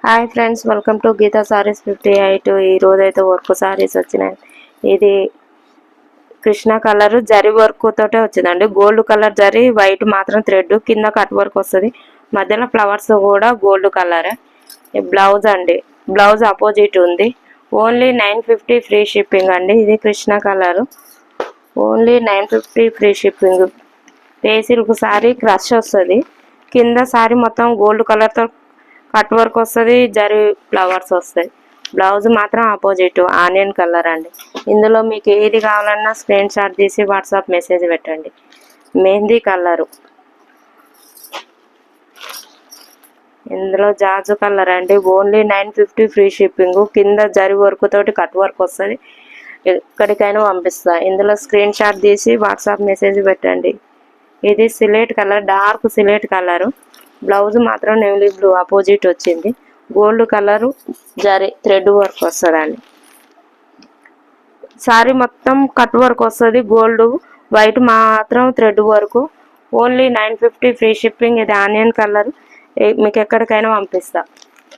Hi friends, welcome to Geetha sarees 58. ఈ రోజు అయితే వర్క్ సారీస్ వచ్చినాయి. ఇది కృష్ణ కలర్ జరీ వర్క్ తోటే వచ్చిందండి. గోల్డ్ కలర్ జరీ, వైట్ మాత్రం థ్రెడ్, కింద కట్ వర్క్ వస్తుంది. మధ్యలో ఫ్లవర్స్ కూడా గోల్డ్ కలర్. బ్లౌజ్ అండి, బ్లౌజ్ అపోజిట్ ఉంది. ఓన్లీ 950 ఫ్రీ షిప్పింగ్ అండి. ఇది Krishna colour, only 950 free shipping. Pay silk sorry crush వస్తుంది. కింద సారీ మొత్తం గోల్డ్ కలర్తో కట్ వర్క్ వస్తుంది, జరీ ఫ్లవర్స్ వస్తాయి. బ్లౌజ్ మాత్రం ఆపోజిట్ ఆనియన్ కలర్ అండి. ఇందులో మీకు ఏది కావాలన్నా స్క్రీన్ షాట్ తీసి వాట్సాప్ మెసేజ్ పెట్టండి. మెహందీ కలరు, ఇందులో జాజు కలర్ అండి. Only 950 free shipping. కింద జరీ వర్క్ తోటి కట్ వర్క్ వస్తుంది. ఎక్కడికైనా పంపిస్తా. ఇందులో స్క్రీన్ షాట్ తీసి వాట్సాప్ మెసేజ్ పెట్టండి. ఇది సిలేట్ కలర్, డార్క్ సిలేట్ కలరు. బ్లౌజ్ మాత్రం నేవీ బ్లూ అపోజిట్ వచ్చింది. Gold colour zari thread work వస్తుందండి. సారీ మొత్తం కట్ వర్క్ వస్తుంది. గోల్డ్ వైట్ మాత్రం thread work. Only 950 free shipping. ఇది ఆనియన్ కలర్. మీకు ఎక్కడికైనా పంపిస్తా.